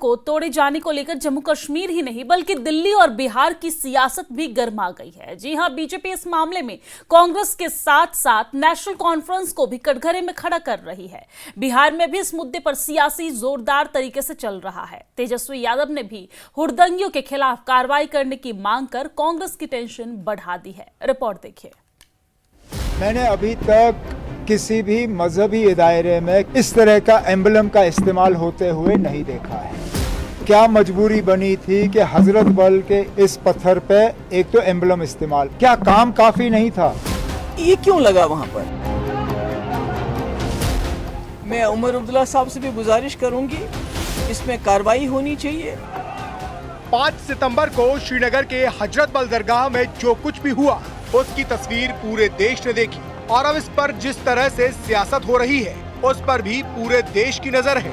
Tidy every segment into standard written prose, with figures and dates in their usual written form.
को तोड़े जाने को लेकर जम्मू कश्मीर ही नहीं बल्कि दिल्ली और बिहार की सियासत भी गर्मा गई है। जी हां, बीजेपी इस मामले में कांग्रेस के साथ साथ नेशनल कॉन्फ्रेंस को भी कटघरे में खड़ा कर रही है। बिहार में भी इस मुद्दे पर सियासी जोरदार तरीके से चल रहा है। तेजस्वी यादव ने भी हुड़दंगियों के खिलाफ कार्रवाई करने की मांग कर कांग्रेस की टेंशन बढ़ा दी है। रिपोर्ट देखिए। मैंने अभी तक किसी भी मजहबी दायरे में इस तरह का एम्बलम का इस्तेमाल होते हुए नहीं देखा है। क्या मजबूरी बनी थी कि हजरत बल के इस पत्थर पे एक तो एम्बलम इस्तेमाल, क्या काम काफी नहीं था? ये क्यों लगा वहां पर? मैं उमर अब्दुल्ला साहब से भी गुजारिश करूंगी, इसमें कार्रवाई होनी चाहिए। 5 सितंबर को श्रीनगर के हजरत बल दरगाह में जो कुछ भी हुआ उसकी तस्वीर पूरे देश ने देखी और अब इस पर जिस तरह से सियासत हो रही है उस पर भी पूरे देश की नजर है।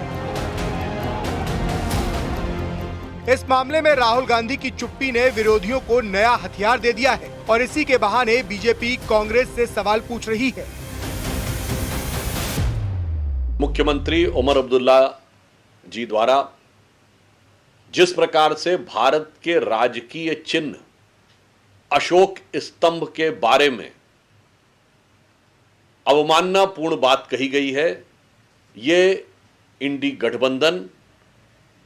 इस मामले में राहुल गांधी की चुप्पी ने विरोधियों को नया हथियार दे दिया है और इसी के बहाने बीजेपी कांग्रेस से सवाल पूछ रही है। मुख्यमंत्री उमर अब्दुल्ला जी द्वारा जिस प्रकार से भारत के राजकीय चिन्ह अशोक स्तंभ के बारे में अवमाननापूर्ण बात कही गई है, ये इंडी गठबंधन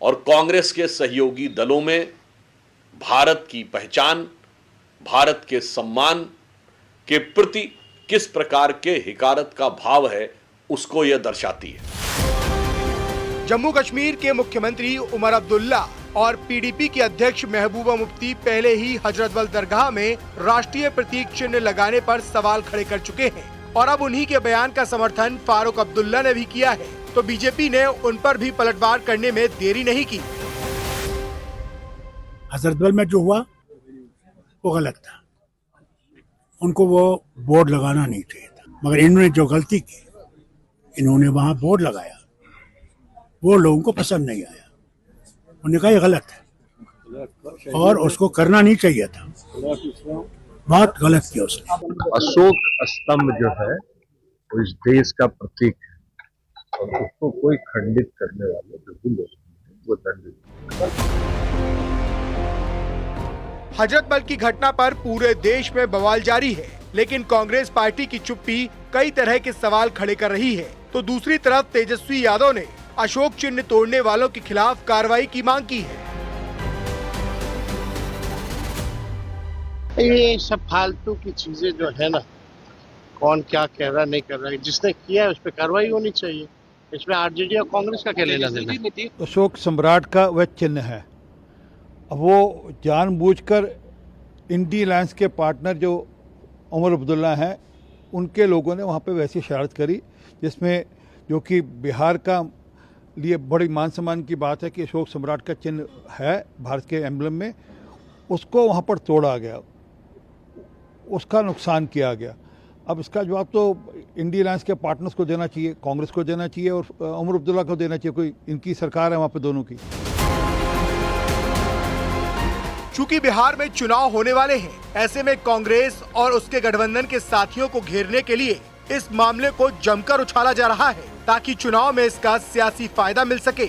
और कांग्रेस के सहयोगी दलों में भारत की पहचान, भारत के सम्मान के प्रति किस प्रकार के हिकारत का भाव है उसको यह दर्शाती है। जम्मू कश्मीर के मुख्यमंत्री उमर अब्दुल्ला और पीडीपी की अध्यक्ष महबूबा मुफ्ती पहले ही हजरत बल दरगाह में राष्ट्रीय प्रतीक चिन्ह लगाने पर सवाल खड़े कर चुके हैं और अब उन्हीं के बयान का समर्थन फारूक अब्दुल्ला ने भी किया है, तो बीजेपी ने उन पर भी पलटवार करने में देरी नहीं की। हजरत बल में जो हुआ वो गलत था, उनको वो बोर्ड लगाना नहीं चाहिए था, मगर इन्होंने जो गलती की, इन्होंने वहाँ बोर्ड लगाया, वो लोगों को पसंद नहीं आया, उन्होंने कहा ये गलत है और उसको करना नहीं चाहिए था, बहुत गलत किया उसने। अशोक स्तंभ जो है वो इस देश का प्रतीक है और उसको कोई खंडित करने वाले बिल्कुल वो दंडित। हजरत बल की घटना पर पूरे देश में बवाल जारी है, लेकिन कांग्रेस पार्टी की चुप्पी कई तरह के सवाल खड़े कर रही है, तो दूसरी तरफ तेजस्वी यादव ने अशोक चिन्ह तोड़ने वालों के खिलाफ कार्रवाई की मांग की है। ये सब फालतू की चीजें जो है ना, कौन क्या कह रहा नहीं कर रहा है, जिसने किया है उस पर कार्रवाई होनी चाहिए। इसमें आरजेडी और कांग्रेस का क्या लेना देना? अशोक सम्राट का वह चिन्ह है, अब वो जानबूझकर इंडी अलायंस के पार्टनर जो उमर अब्दुल्ला हैं उनके लोगों ने वहाँ पे वैसी शरारत करी, जिसमें जो कि बिहार का लिए बड़ी मान सम्मान की बात है कि अशोक सम्राट का चिन्ह है भारत के एम्बलम में, उसको वहाँ पर तोड़ा गया, उसका नुकसान किया गया। अब इसका जवाब तो इंडी अलायंस के पार्टनर्स को देना चाहिए, कांग्रेस को देना चाहिए और उमर अब्दुल्ला को देना चाहिए, कोई इनकी सरकार है वहाँ पे दोनों की। चूंकि बिहार में चुनाव होने वाले हैं, ऐसे में कांग्रेस और उसके गठबंधन के साथियों को घेरने के लिए इस मामले को जमकर उछाला जा रहा है ताकि चुनाव में इसका सियासी फायदा मिल सके।